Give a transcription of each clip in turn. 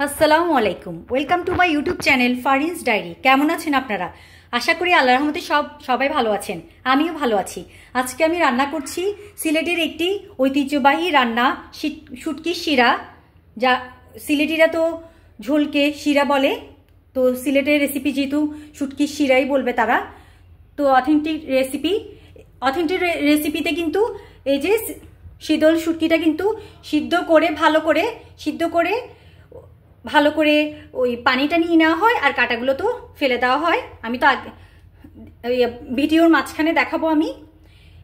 আসসালামু আলাইকুম, welcome to my YouTube channel Farin's diary. কেমন আছেন আপনারা? আশা করি আল্লাহর রহমতে সবাই ভালো আছেন, আমিও ভালো আছি। আজকে আমি রান্না করছি সিলেটের একটি ঐতিহ্যবাহী রান্না, শুটকির শিরা। যা সিলেটিরা তো ঝোলকে শিরা বলে, তো সিলেটের রেসিপি যেহেতু শুটকির শিরাই বলবে তারা। তো অথেন্টিক রেসিপিতে কিন্তু এই যে শীতল শুটকিটা কিন্তু ভালো করে ওই পানিটা নিয়ে নেওয়া হয় আর কাঁটাগুলো তো ফেলে দেওয়া হয়। আমি তো ভিডিওর মাঝখানে দেখাবো।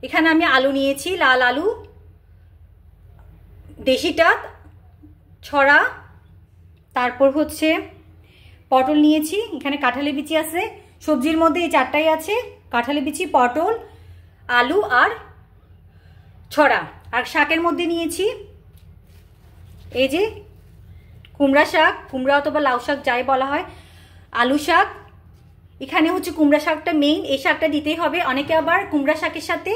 এখানে আমি আলু নিয়েছি, লাল আলু, দেশিটা ছড়া, তারপর হচ্ছে পটল নিয়েছি, এখানে কাঁঠালি বিচি আছে। সবজির মধ্যে এই চারটাই আছে, কাঁঠালি বিচি, পটল, আলু আর ছড়া। আর শাকের মধ্যে নিয়েছি এই যে কুমড়া শাক, কুমড়া অথবা লাউ শাক যাই বলা হয়, আলু শাক। এখানে হচ্ছে কুমড়া শাকটা মেইন, এই শাকটা দিতেই হবে। অনেকে আবার কুমড়া শাকের সাথে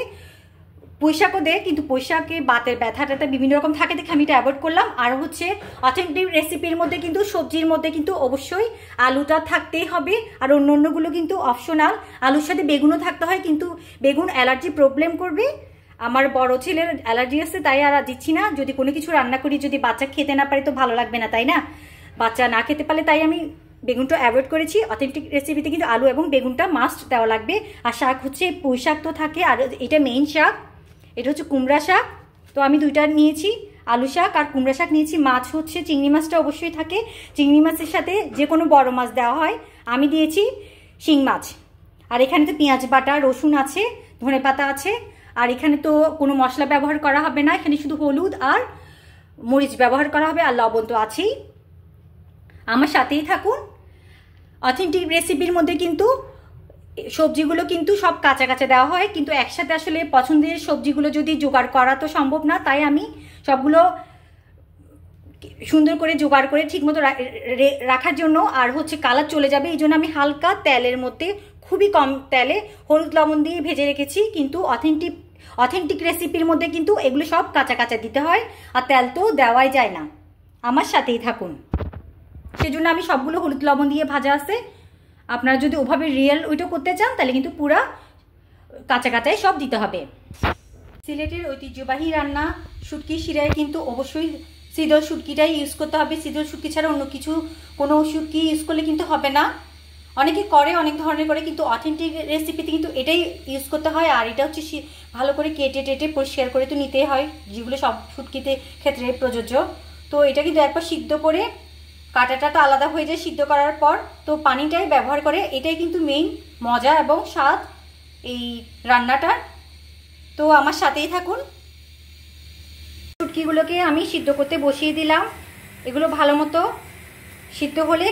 পুঁই শাকও দেয়, কিন্তু পুঁই শাকে বাতের ব্যথা ট্যাথা বিভিন্ন রকম থাকে দেখে আমি এটা অ্যাভয়েড করলাম। আর হচ্ছে অথেন্টিক রেসিপির মধ্যে কিন্তু সবজির মধ্যে কিন্তু অবশ্যই আলুটা থাকতেই হবে, আর অন্যগুলো কিন্তু অপশনাল। আলুর সাথে বেগুনও থাকতে হয়, কিন্তু বেগুন অ্যালার্জি প্রবলেম করবে। আমার বড় ছেলের অ্যালার্জি আছে, তাই আর দিচ্ছি না। যদি কোনো কিছু রান্না করি, যদি বাচ্চা খেতে না পারে তো ভালো লাগবে না, তাই না? বাচ্চা না খেতে পারলে তাই আমি বেগুনটা অ্যাভয়েড করেছি। অথেন্টিক রেসিপিতে কিন্তু আলু এবং বেগুনটা মাস্ট দেওয়া লাগবে। আর শাক হচ্ছে পুঁই শাক তো থাকে, আর এটা মেইন শাক, এটা হচ্ছে কুমড়া শাক। তো আমি দুইটা নিয়েছি, আলু শাক আর কুমড়া শাক নিয়েছি। মাছ হচ্ছে চিংড়ি মাছটা অবশ্যই থাকে, চিংড়ি মাছের সাথে যে কোনো বড় মাছ দেওয়া হয়। আমি দিয়েছি শিং মাছ। আর এখানে তো পেঁয়াজ বাটা, রসুন আছে, ধনেপাতা আছে। আর এখানে তো কোনো মশলা ব্যবহার করা হবে না, এখানে শুধু হলুদ আর মরিচ ব্যবহার করা হবে, আর লবণ তো আছেই। আমার সাথেই থাকুন। অথেন্টিক রেসিপির মধ্যে কিন্তু সবজিগুলো কিন্তু সব কাঁচা কাঁচা দেওয়া হয়, কিন্তু একসাথে আসলে পছন্দের সবজিগুলো যদি জোগাড় করা তো সম্ভব না, তাই আমি সবগুলো সুন্দর করে জোগাড় করে ঠিকমতো রাখার জন্য, আর হচ্ছে কালার চলে যাবে এই জন্য আমি হালকা তেলের মধ্যে, খুবই কম তেলে হলুদ লবণ দিয়ে ভেজে রেখেছি। কিন্তু অথেন্টিক রেসিপির মধ্যে কিন্তু এগুলো সব কাঁচা কাঁচা দিতে হয়, আর তেল তো দেওয়াই যায় না। আমার সাথেই থাকুন। সেজন্য আমি সবগুলো হলুদ লবণ দিয়ে ভাজা আছে। আপনারা যদি ওভাবে রিয়েল ওইটা করতে চান তাহলে কিন্তু পুরা কাঁচা কাঁচাই সব দিতে হবে। সিলেটের ঐতিহ্যবাহী রান্না শুটকির শিরায় কিন্তু অবশ্যই শীতল শুটকিটাই ইউজ করতে হবে। শীতল শুটকি ছাড়া অন্য কোনো শুটকি ইউজ করলে কিন্তু হবে না। অনেকে করে, অনেক ধরনের করে, কিন্তু অথেন্টিক রেসিপিতে কিন্তু এটাই ইউজ করতে হয়। আর এটা হচ্ছে ভালো করে কেটে টেটে পরিষ্কার করে তো নিতেই হয়, যেগুলো সব শুটকিতে ক্ষেত্রে প্রযোজ্য। তো এটা কিন্তু একবার সিদ্ধ করে, কাঁটাটা তো আলাদা হয়ে যায় সিদ্ধ করার পর, তো পানিটাই ব্যবহার করে। এটাই কিন্তু মেইন মজা এবং স্বাদ এই রান্নাটার। তো আমার সাথেই থাকুন। শুটকিগুলোকে আমি সিদ্ধ করতে বসিয়ে দিলাম। এগুলো ভালো মতো সিদ্ধ হলে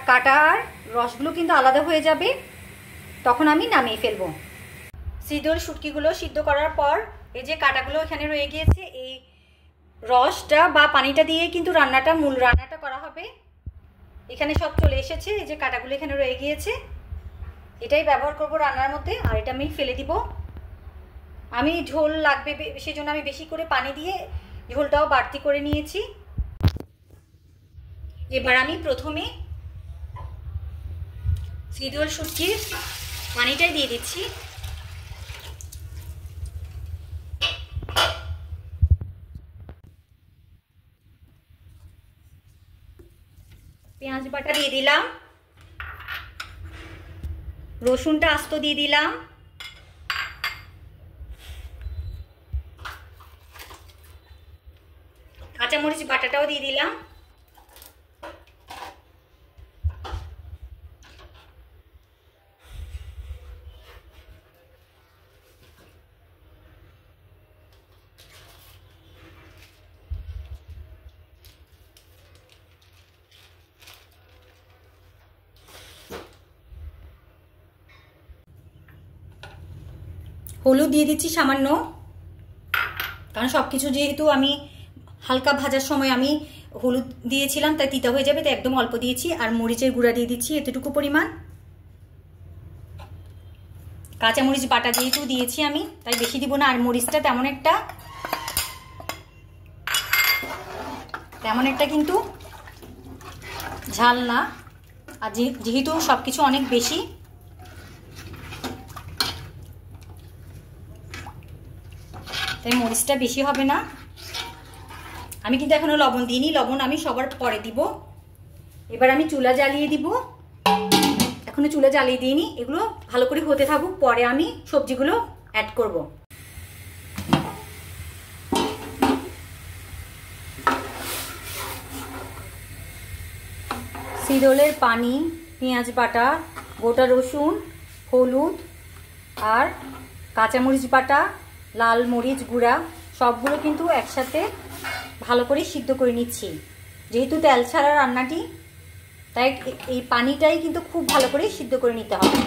কাটা আর রসগুলো কিন্তু আলাদা হয়ে যাবে, তখন আমি নামিয়ে ফেলবো। শীতল শুটকিগুলো সিদ্ধ করার পর এই যে কাটাগুলো এখানে রয়ে গিয়েছে, এই রসটা বা পানিটা দিয়ে কিন্তু মূল রান্নাটা করা হবে। এখানে সব চলে এসেছে, এই যে কাটাগুলো এখানে রয়ে গিয়েছে, এটাই ব্যবহার করব রান্নার মধ্যে। আর এটা আমি ফেলে দিব। আমি ঝোল লাগবে সেজন্য আমি বেশি করে পানি দিয়ে ঝোলটাও বাড়তি করে নিয়েছি। এবার আমি প্রথমে শীতল শুটকির পানিটাই দিয়ে দিচ্ছি। পেঁয়াজ বাটা দিয়ে দিলাম, রসুনটা আস্ত দিয়ে দিলাম, কাঁচামরিচ বাটাটাও দিয়ে দিলাম, হলুদ দিয়ে দিচ্ছি সামান্য, কারণ সব কিছু যেহেতু আমি হালকা ভাজার সময় আমি হলুদ দিয়েছিলাম, তাই তিতা হয়ে যাবে, তাই একদম অল্প দিয়েছি। আর মরিচের গুঁড়া দিয়ে দিচ্ছি এতটুকু পরিমাণ। কাঁচামরিচ বাটা যেহেতু দিয়েছি আমি, তাই বেশি দিব না। আর মরিচটা তেমন একটা কিন্তু ঝাল না, আর যেহেতু সব কিছু অনেক বেশি, তাই মরিচটা বেশি হবে না। আমি কিন্তু এখনো লবণ দিইনি, লবণ আমি সবার পরে দিব। এবার আমি চুলা জ্বালিয়ে দিব। এখনো চুলা জ্বালিয়ে দিইনি, এগুলো ভালো করে হতে থাকুক, পরে আমি সবজিগুলো অ্যাড করব। সিরোলের পানি, পেঁয়াজ বাটা, গোটা রসুন, হলুদ আর কাঁচামরিচ বাটা, লাল মরিচ গুঁড়া সবগুলো কিন্তু একসাথে ভালো করে সিদ্ধ করে নিচ্ছি। যেহেতু তেল ছাড়া রান্নাটি, তাই এই পানিটাই কিন্তু খুব ভালো করে সিদ্ধ করে নিতে হবে।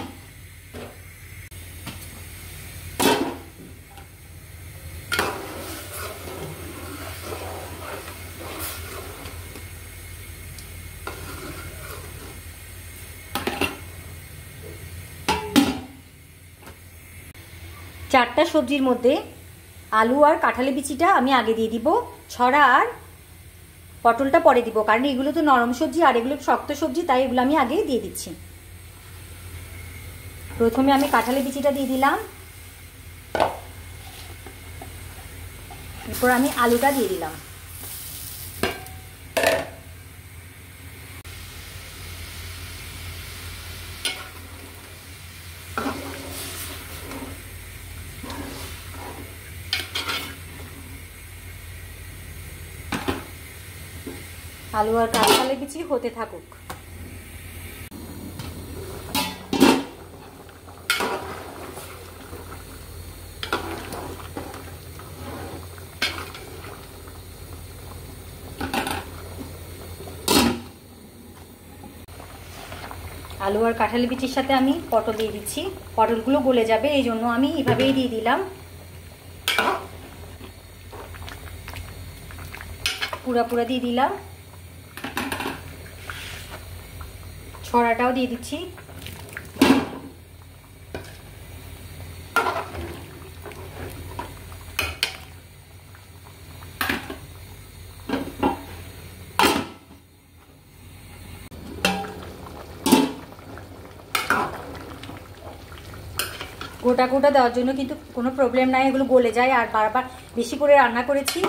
চারটা সবজির মধ্যে আলু আর কাঁঠালি বিচিটা আমি আগে দিয়ে দিব, ছড়া আর পটলটা পরে দিব, কারণ এগুলো তো নরম সবজি আর এগুলো শক্ত সবজি, তাই এগুলো আমি আগে দিয়ে দিচ্ছি। প্রথমে আমি কাঁঠালি বিচিটা দিয়ে দিলাম, এরপর আমি আলুটা দিয়ে দিলাম। আলু আর কাঁঠালি বিচি হতে থাকুক। আলু আর কাঁঠালি বিচির সাথে আমি পটল দিয়ে দিচ্ছি। পটলগুলো গলে যাবে, এই জন্য আমি এভাবেই দিয়ে দিলাম। পুরা দিয়ে দিলাম। ছড়াটাও দিয়ে দিচ্ছি। গোটা গোটা দেওয়ার জন্য কিন্তু কোনো প্রবলেম নাই, এগুলো গলে যায়। আর বারবার বেশি করে রান্না করেছি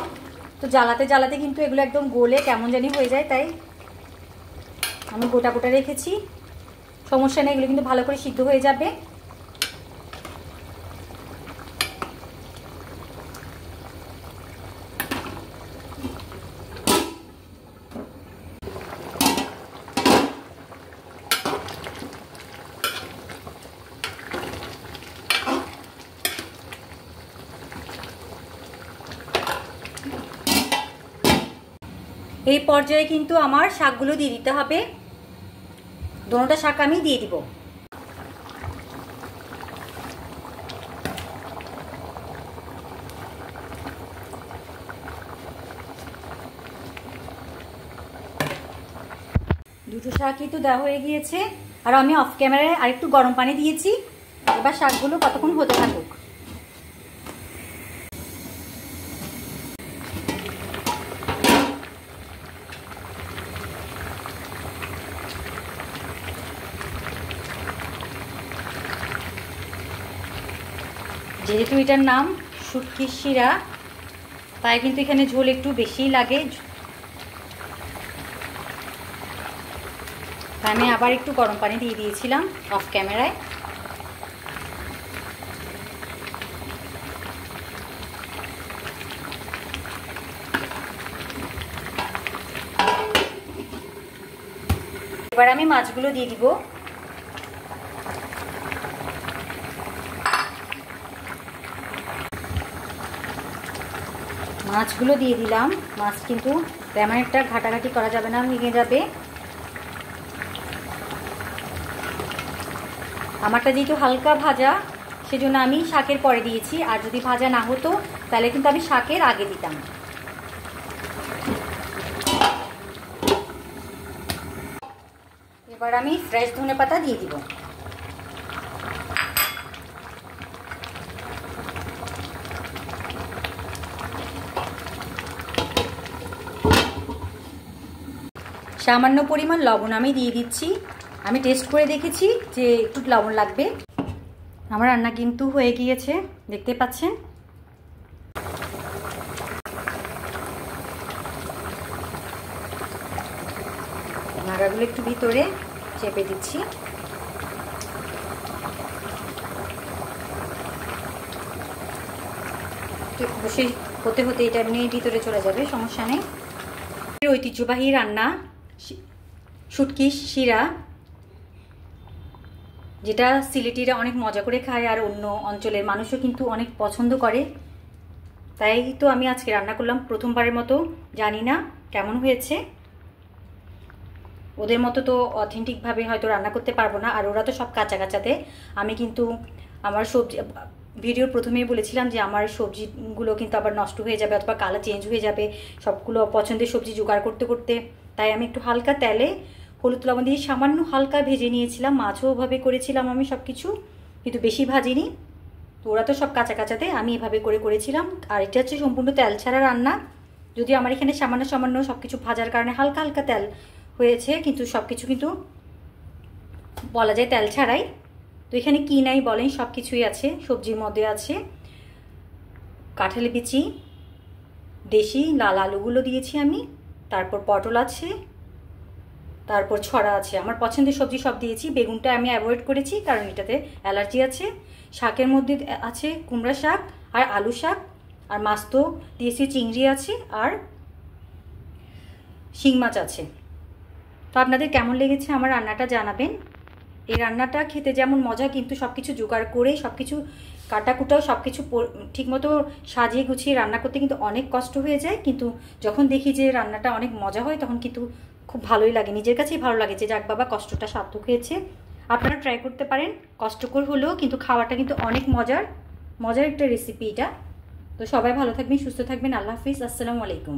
তো জ্বালাতে জ্বালাতে কিন্তু এগুলো একদম গলে কেমন জানি হয়ে যায়, তাই আমি গোটা গোটা রেখেছি। সমস্যা নেই, এগুলো কিন্তু ভালো করে সিদ্ধ হয়ে যাবে। এই পর্যায়ে কিন্তু আমার শাকগুলো দিয়ে দিতে হবে। দোনোটা শাক আমি দিয়ে দিব। দুটো শাকই তো দেওয়া হয়ে গিয়েছে, আর আমি অফ ক্যামেরায় আরেকটু গরম পানি দিয়েছি। এবার শাকগুলো কতক্ষণ হতে থাকুক। যেহেতু এটার নাম শুটকির শিরা, তাই কিন্তু এখানে ঝোল একটু বেশিই লাগে। আমি আবার একটু গরম পানি দিয়ে দিয়েছিলাম অফ ক্যামেরায়। এবার আমি মাছগুলো দিয়ে দিব। মাছগুলো দিয়ে দিলাম। মাছ কিন্তু তেমন একটা ঘাটাঘাটি করা যাবে না, ভেঙে যাবে। আমারটা যেহেতু হালকা ভাজা, সেজন্য আমি শাকের পরে দিয়েছি। আর যদি ভাজা না হতো তাহলে কিন্তু আমি শাকের আগে দিতাম। এবার আমি ফ্রেশ ধনেপাতা দিয়ে দিব। সামান্য পরিমাণ লবণ আমি দিয়ে দিচ্ছি। আমি টেস্ট করে দেখেছি যে একটু লবণ লাগবে। আমার রান্না কিন্তু হয়ে গিয়েছে, দেখতে পাচ্ছেন। নাড়াগুলো একটু ভিতরে চেপে দিচ্ছি। অবশ্যই হতে হতে এটা এমনি ভিতরে চলে যাবে, সমস্যা নেই। ঐতিহ্যবাহী রান্না শুটকি শিরা, যেটা সিলেটিরা অনেক মজা করে খায় আর অন্য অঞ্চলের মানুষও কিন্তু অনেক পছন্দ করে। তাই তো আমি আজকে রান্না করলাম প্রথমবারের মতো। জানি না কেমন হয়েছে, ওদের মতো তো অথেন্টিকভাবে হয়তো রান্না করতে পারবো না, আর ওরা তো সব কাঁচা কাঁচাতে। আমি কিন্তু আমার সবজি ভিডিওর প্রথমেই বলেছিলাম যে আমার সবজিগুলো কিন্তু আবার নষ্ট হয়ে যাবে অথবা কালার চেঞ্জ হয়ে যাবে সবগুলো পছন্দের সবজি জোগাড় করতে করতে। তাই আমি একটু হালকা তেলে হলুদ লবণ দিয়ে সামান্য হালকা ভেজে নিয়েছিলাম। মাছও ওভাবে করেছিলাম আমি সব কিছু, কিন্তু বেশি ভাজিনি। তো ওরা তো সব কাঁচা কাঁচাতে, আমি এভাবে করেছিলাম। আর এটা হচ্ছে সম্পূর্ণ তেল ছাড়া রান্না। যদিও আমার এখানে সামান্য সামান্য সব কিছু ভাজার কারণে হালকা হালকা তেল হয়েছে, কিন্তু সব কিছু কিন্তু বলা যায় তেল ছাড়াই। তো এখানে কি নাই বলেন, সব কিছুই আছে। সবজির মধ্যে আছে কাঁঠালি বিচি, দেশি লাল আলুগুলো দিয়েছি আমি, তারপর পটল আছে, তারপর ছড়া আছে। আমার পছন্দের সবজি সব দিয়েছি। বেগুনটা আমি অ্যাভয়েড করেছি কারণ এটাতে অ্যালার্জি আছে। শাকের মধ্যে আছে কুমড়া শাক আর আলু শাক, আর মাছ তো দিয়েছি, চিংড়ি আছে আর শিং মাছ আছে। তো আপনাদের কেমন লেগেছে আমার রান্নাটা জানাবেন। এই রান্নাটা খেতে যেমন মজা, কিন্তু সব কিছু জোগাড় করে সব কিছু কাটাকুটাও সব কিছু ঠিকমতো সাজিয়ে গুছিয়ে রান্না করতে কিন্তু অনেক কষ্ট হয়ে যায়। কিন্তু যখন দেখি যে রান্নাটা অনেক মজা হয় তখন কিন্তু খুব ভালোই লাগে, নিজের কাছেই ভালো লাগে যে যাক বাবা কষ্টটা সার্থক হয়েছে। আপনারা ট্রাই করতে পারেন, কষ্টকর হলেও কিন্তু খাওয়াটা কিন্তু অনেক মজার একটা রেসিপি এটা। তো সবাই ভালো থাকবেন, সুস্থ থাকবেন। আল্লাহ হাফিজ, আসসালামু আলাইকুম।